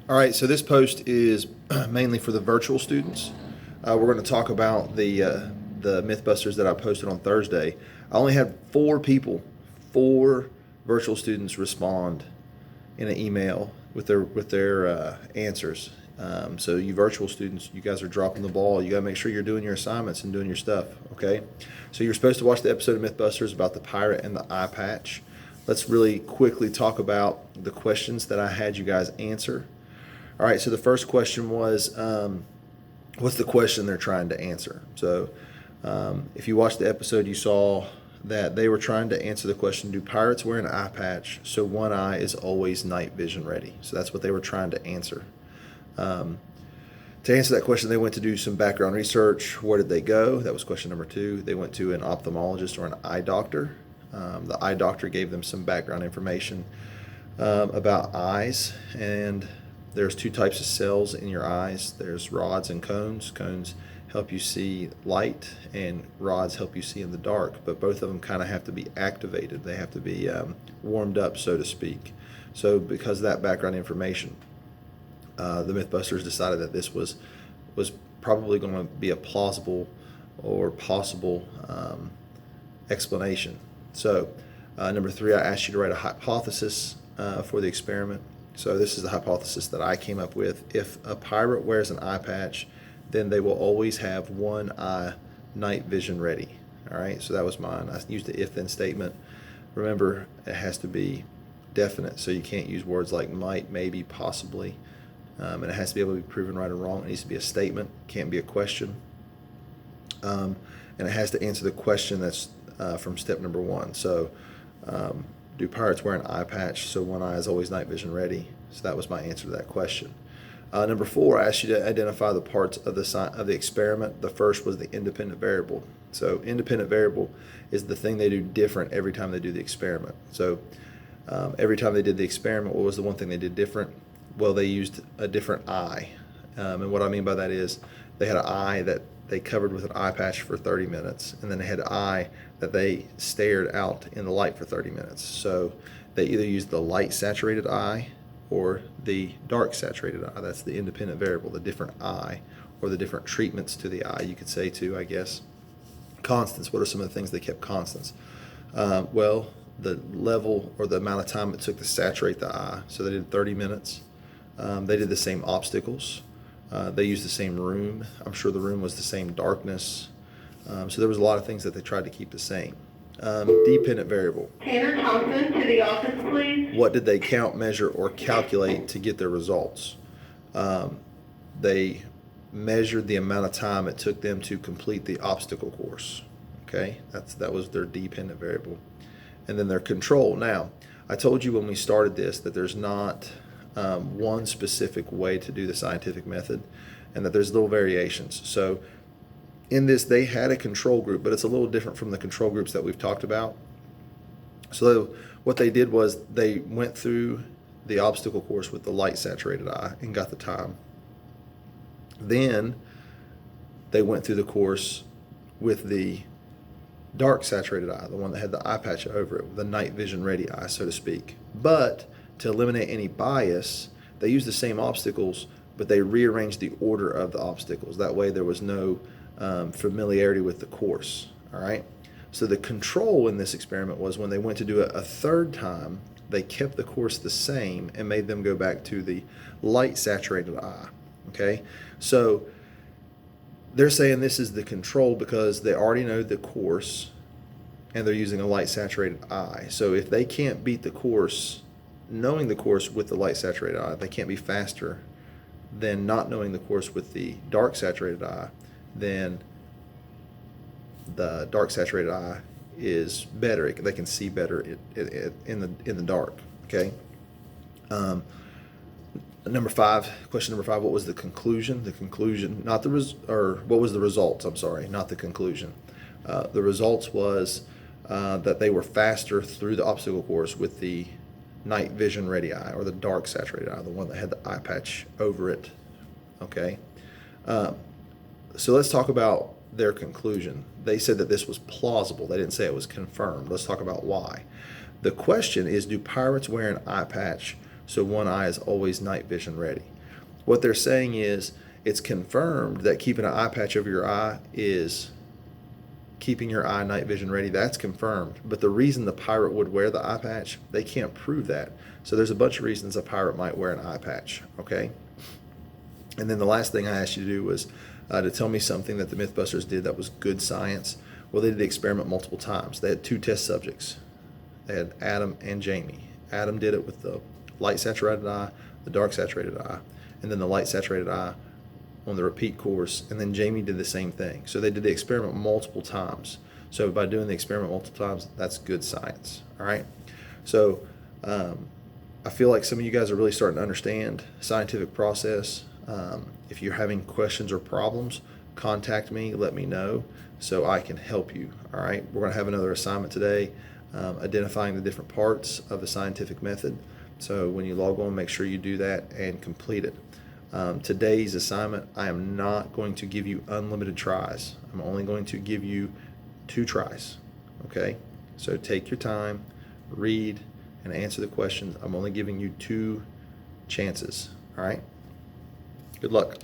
All right, so this post is mainly for the virtual students. We're going to talk about the Mythbusters that I posted on Thursday. I only had four virtual students respond in an email with their answers. So you virtual students, you guys are dropping the ball. You got to make sure you're doing your assignments and doing your stuff. Okay, so you're supposed to watch the episode of Mythbusters about the pirate and the eye patch. Let's really quickly talk about the questions that I had you guys answer. All right, so the first question was, what's the question they're trying to answer? So if you watched the episode, you saw that they were trying to answer the question, do pirates wear an eye patch so one eye is always night vision ready? So that's what they were trying to answer. To answer that question, they went to do some background research. Where did they go? That was question number 2. They went to an ophthalmologist or an eye doctor. The eye doctor gave them some background information about eyes, and there's 2 types of cells in your eyes. There's rods and cones. Cones help you see light, and rods help you see in the dark, but both of them kind of have to be activated. They have to be warmed up, so to speak. So because of that background information, the Mythbusters decided that this was probably going to be a plausible or possible explanation. So number 3, I asked you to write a hypothesis for the experiment. So this is the hypothesis that I came up with. If a pirate wears an eye patch, then they will always have one eye night vision ready. All right, so that was mine. I used the if-then statement. Remember, it has to be definite, so you can't use words like might, maybe, possibly. And it has to be able to be proven right or wrong. It needs to be a statement, can't be a question. And it has to answer the question that's from step number 1. So do pirates wear an eye patch so one eye is always night vision ready? So that was my answer to that question. Number 4, I asked you to identify the parts of the experiment. The first was the independent variable. So independent variable is the thing they do different every time they do the experiment. So every time they did the experiment, what was the one thing they did different? Well, they used a different eye. And what I mean by that is they had an eye that they covered with an eye patch for 30 minutes, and then they had an eye that they stared out in the light for 30 minutes. So they either used the light saturated eye or the dark saturated eye. That's the independent variable, the different eye, or the different treatments to the eye, you could say too, I guess. Constants, what are some of the things they kept constants? Well, the level or the amount of time it took to saturate the eye. So they did 30 minutes. They did the same obstacles. They used the same room. I'm sure the room was the same darkness. So there was a lot of things that they tried to keep the same. Dependent variable. Tanner Thompson to the office, please. What did they count, measure, or calculate to get their results? They measured the amount of time it took them to complete the obstacle course. Okay, that was their dependent variable. And then their control. Now, I told you when we started this that there's not one specific way to do the scientific method, and that there's little variations. So in this, they had a control group, but it's a little different from the control groups that we've talked about. So what they did was they went through the obstacle course with the light saturated eye and got the time. Then they went through the course with the dark saturated eye, the one that had the eye patch over it, the night vision ready eye, so to speak. But to eliminate any bias, they used the same obstacles, but they rearranged the order of the obstacles. That way there was no familiarity with the course. All right. So the control in this experiment was when they went to do it a third time, they kept the course the same and made them go back to the light saturated eye. Okay. So they're saying this is the control because they already know the course and they're using a light saturated eye. So if they can't beat the course, knowing the course with the light saturated eye, they can't be faster than not knowing the course with the dark saturated eye, then the dark saturated eye is better. They can see better in the dark. Okay. Question number 5. What was the conclusion? The conclusion, not the what was the results? I'm sorry, not the conclusion. The results was that they were faster through the obstacle course with the night vision ready eye, or the dark saturated eye, the one that had the eye patch over it. Okay. So let's talk about their conclusion. They said that this was plausible. They didn't say it was confirmed. Let's talk about why. The question is, do pirates wear an eye patch so one eye is always night vision ready? What they're saying is it's confirmed that keeping an eye patch over your eye is keeping your eye night vision ready. That's confirmed. But the reason the pirate would wear the eye patch, they can't prove that. So there's a bunch of reasons a pirate might wear an eye patch, okay? And then the last thing I asked you to do was to tell me something that the Mythbusters did that was good science. Well, they did the experiment multiple times. They had 2 test subjects. They had Adam and Jamie. Adam did it with the light saturated eye, the dark saturated eye, and then the light saturated eye on the repeat course, and then Jamie did the same thing. So they did the experiment multiple times. So by doing the experiment multiple times, that's good science, all right? So I feel like some of you guys are really starting to understand scientific process. If you're having questions or problems, contact me, let me know so I can help you, all right? We're gonna have another assignment today, identifying the different parts of the scientific method. So when you log on, make sure you do that and complete it. Today's assignment, I am not going to give you unlimited tries. I'm only going to give you 2 tries, okay? So take your time, read, and answer the questions. I'm only giving you 2 chances, all right? Good luck.